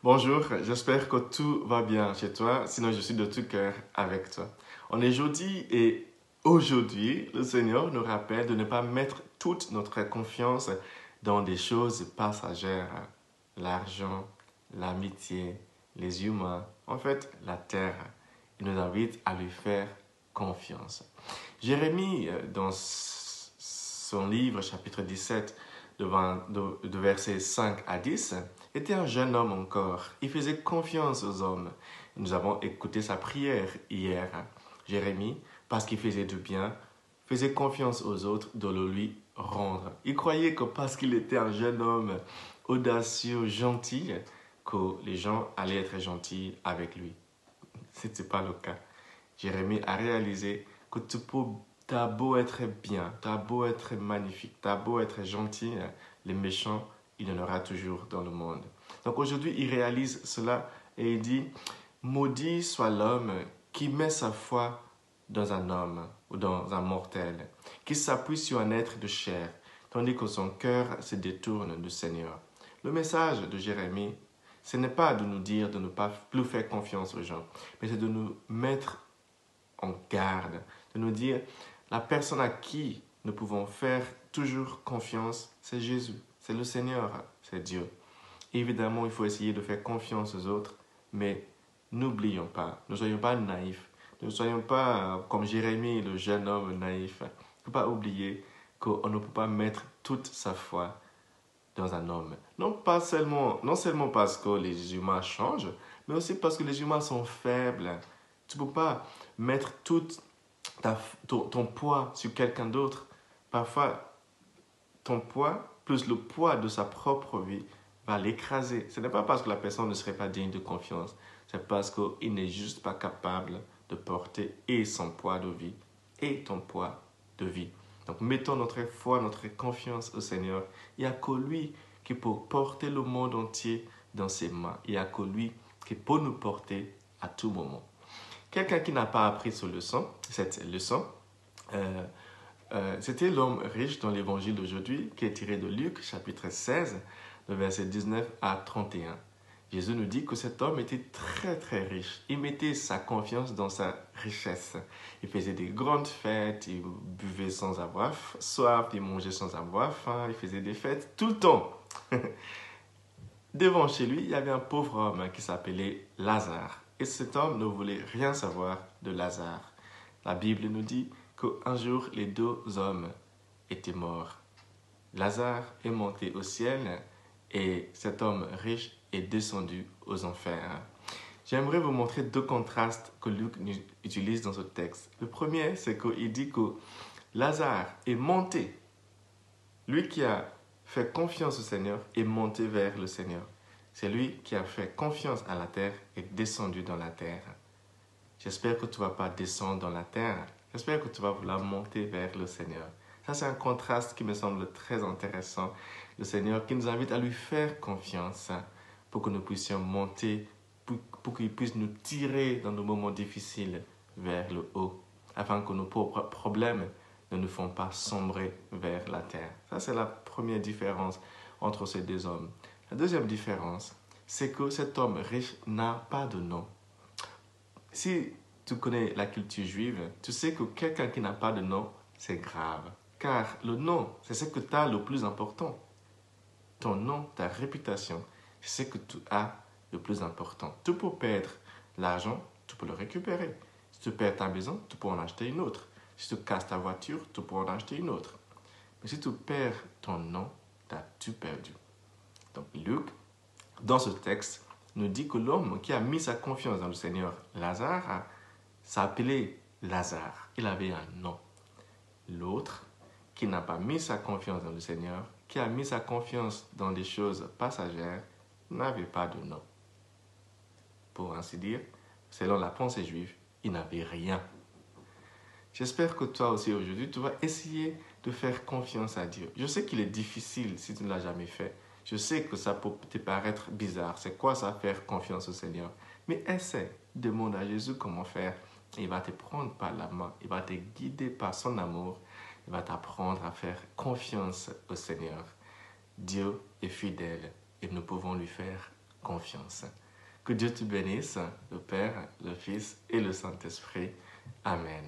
Bonjour, j'espère que tout va bien chez toi, sinon je suis de tout cœur avec toi. On est jeudi et aujourd'hui, le Seigneur nous rappelle de ne pas mettre toute notre confiance dans des choses passagères, l'argent, l'amitié, les humains, en fait la terre. Il nous invite à lui faire confiance. Jérémie, dans son livre chapitre 17, de versets 5 à 10, était un jeune homme encore. Il faisait confiance aux hommes. Nous avons écouté sa prière hier. Jérémie, parce qu'il faisait du bien, faisait confiance aux autres de le lui rendre. Il croyait que parce qu'il était un jeune homme audacieux, gentil, que les gens allaient être gentils avec lui. Ce n'était pas le cas. Jérémie a réalisé que t'as beau être bien, t'as beau être magnifique, t'as beau être gentil, les méchants, il y en aura toujours dans le monde. Donc aujourd'hui, il réalise cela et il dit, maudit soit l'homme qui met sa foi dans un homme ou dans un mortel, qui s'appuie sur un être de chair, tandis que son cœur se détourne du Seigneur. Le message de Jérémie, ce n'est pas de nous dire de ne pas plus faire confiance aux gens, mais c'est de nous mettre en garde, de nous dire la personne à qui nous pouvons faire toujours confiance, c'est Jésus, c'est le Seigneur, c'est Dieu. Évidemment, il faut essayer de faire confiance aux autres, mais n'oublions pas, ne soyons pas naïfs, ne soyons pas comme Jérémie, le jeune homme naïf. Il ne faut pas oublier qu'on ne peut pas mettre toute sa foi dans un homme. Non seulement parce que les humains changent, mais aussi parce que les humains sont faibles. Tu ne peux pas mettre tout ton poids sur quelqu'un d'autre. Parfois, ton poids, plus le poids de sa propre vie, va l'écraser. Ce n'est pas parce que la personne ne serait pas digne de confiance, c'est parce qu'il n'est juste pas capable de porter et son poids de vie et ton poids de vie. Donc mettons notre foi, notre confiance au Seigneur. Il n'y a que lui qui peut porter le monde entier dans ses mains. Il n'y a que lui qui peut nous porter à tout moment. Quelqu'un qui n'a pas appris cette leçon, c'était l'homme riche dans l'évangile d'aujourd'hui qui est tiré de Luc chapitre 16, de verset 19 à 31. Jésus nous dit que cet homme était très très riche. Il mettait sa confiance dans sa richesse. Il faisait des grandes fêtes, il buvait sans avoir soif, il mangeait sans avoir faim, il faisait des fêtes tout le temps. Devant chez lui, il y avait un pauvre homme qui s'appelait Lazare. Et cet homme ne voulait rien savoir de Lazare. La Bible nous dit qu'un jour, les deux hommes étaient morts. Lazare est monté au ciel et cet homme riche est descendu aux enfers. J'aimerais vous montrer deux contrastes que Luc utilise dans ce texte. Le premier, c'est qu'il dit que Lazare est monté. Lui qui a fait confiance au Seigneur est monté vers le Seigneur. C'est lui qui a fait confiance à la terre et descendu dans la terre. J'espère que tu ne vas pas descendre dans la terre. J'espère que tu vas vouloir monter vers le Seigneur. Ça, c'est un contraste qui me semble très intéressant. Le Seigneur qui nous invite à lui faire confiance pour que nous puissions monter, pour qu'il puisse nous tirer dans nos moments difficiles vers le haut, afin que nos propres problèmes ne nous font pas sombrer vers la terre. Ça, c'est la première différence entre ces deux hommes. La deuxième différence, c'est que cet homme riche n'a pas de nom. Si tu connais la culture juive, tu sais que quelqu'un qui n'a pas de nom, c'est grave. Car le nom, c'est ce que tu as le plus important. Ton nom, ta réputation, c'est ce que tu as le plus important. Tu peux perdre l'argent, tu peux le récupérer. Si tu perds ta maison, tu peux en acheter une autre. Si tu casses ta voiture, tu peux en acheter une autre. Mais si tu perds ton nom, t'as tout perdu. Donc Luc, dans ce texte, nous dit que l'homme qui a mis sa confiance dans le Seigneur, Lazare, s'appelait Lazare. Il avait un nom. L'autre, qui n'a pas mis sa confiance dans le Seigneur, qui a mis sa confiance dans des choses passagères, n'avait pas de nom. Pour ainsi dire, selon la pensée juive, il n'avait rien. J'espère que toi aussi aujourd'hui, tu vas essayer de faire confiance à Dieu. Je sais qu'il est difficile si tu ne l'as jamais fait. Je sais que ça peut te paraître bizarre. C'est quoi ça, faire confiance au Seigneur? Mais essaie, demande à Jésus comment faire. Il va te prendre par la main, il va te guider par son amour, il va t'apprendre à faire confiance au Seigneur. Dieu est fidèle et nous pouvons lui faire confiance. Que Dieu te bénisse, le Père, le Fils et le Saint-Esprit. Amen.